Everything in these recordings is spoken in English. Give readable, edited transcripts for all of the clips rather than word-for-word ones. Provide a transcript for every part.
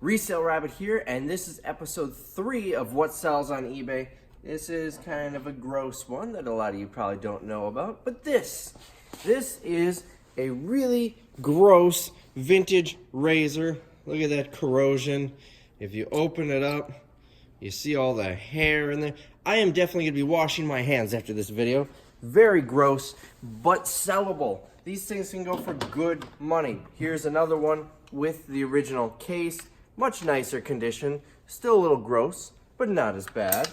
Resale Rabbit here, and this is episode 3 of What Sells on eBay. This is kind of a gross one that a lot of you probably don't know about, but this is a really gross vintage razor. Look at that corrosion. If you open it up, you see all the hair in there. I am definitely going to be washing my hands after this video. Very gross, but sellable. These things can go for good money. Here's another one with the original case. Much nicer condition. Still a little gross, but not as bad.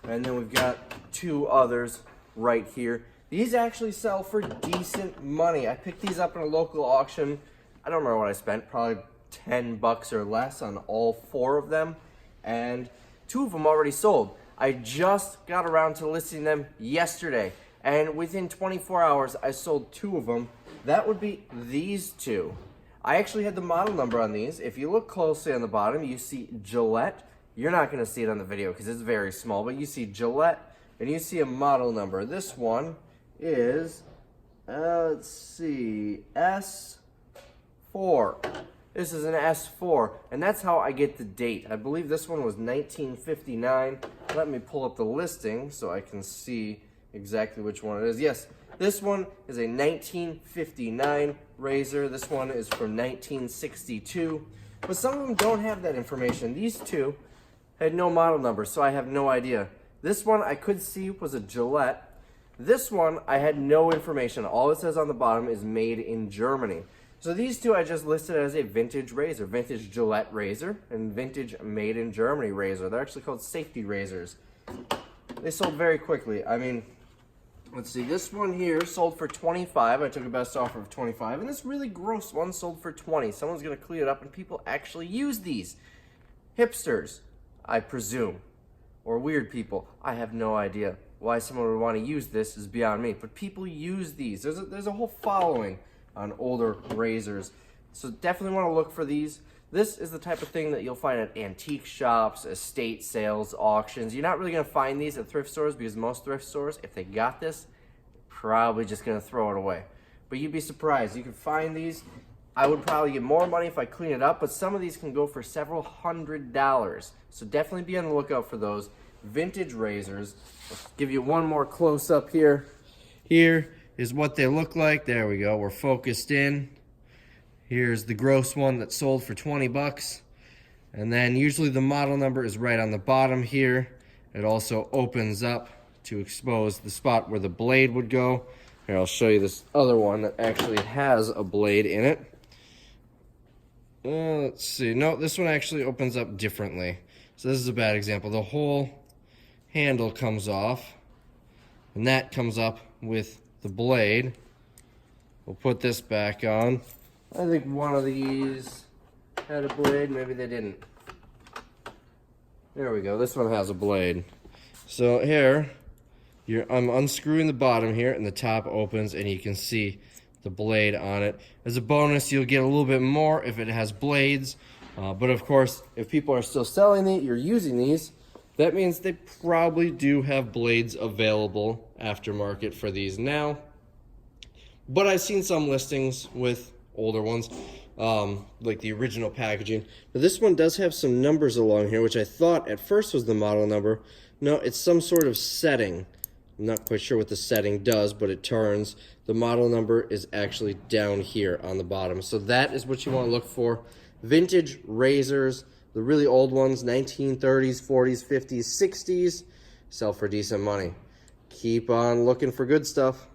And then we've got 2 others right here. These actually sell for decent money. I picked these up in a local auction. I don't remember what I spent, probably 10 bucks or less on all 4 of them. And 2 of them already sold. I just got around to listing them yesterday. And within 24 hours, I sold 2 of them. That would be these 2. I actually had the model number on these. If you look closely on the bottom, you see Gillette. You're not going to see it on the video because it's very small, but you see Gillette and you see a model number. This one is, let's see, S4. This is an S4, and that's how I get the date. I believe this one was 1959. Let me pull up the listing so I can see exactly which one it is. Yes, this one is a 1959 razor. This one is from 1962. But some of them don't have that information. These 2 had no model number, so I have no idea. This one I could see was a Gillette. This one I had no information. All it says on the bottom is made in Germany. So these 2 I just listed as a vintage razor, vintage Gillette razor, and vintage made in Germany razor. They're actually called safety razors. They sold very quickly. I mean, let's see, this one here sold for 25. I took a best offer of 25, and this really gross one sold for 20. Someone's gonna clean it up, and people actually use these. Hipsters, I presume, or weird people. I have no idea. Why someone would want to use this is beyond me, but people use these. There's a whole following on older razors, so definitely want to look for these. This is the type of thing that you'll find at antique shops, estate sales, auctions. You're not really going to find these at thrift stores because most thrift stores, if they got this, probably just going to throw it away. But you'd be surprised. You can find these. I would probably get more money if I clean it up, but some of these can go for several $100s. So definitely be on the lookout for those vintage razors. I'll give you one more close-up here. Here is what they look like. There we go. We're focused in. Here's the gross one that sold for 20 bucks. And then usually the model number is right on the bottom here. It also opens up to expose the spot where the blade would go. Here, I'll show you this other one that actually has a blade in it. Let's see. No, this one actually opens up differently. So this is a bad example. The whole handle comes off, and that comes up with the blade. We'll put this back on. I think one of these had a blade, maybe they didn't. There we go, this one has a blade. So here, I'm unscrewing the bottom here, and the top opens, and you can see the blade on it. As a bonus, you'll get a little bit more if it has blades. But of course, if people are still selling it, you're using these, that means they probably do have blades available aftermarket for these now. But I've seen some listings with older ones, like the original packaging. But this one does have some numbers along here, which I thought at first was the model number. No, it's some sort of setting. I'm not quite sure what the setting does, but it turns. The model number is actually down here on the bottom. So that is what you want to look for. Vintage razors, the really old ones, 1930s, 40s, 50s, 60s, sell for decent money. Keep on looking for good stuff.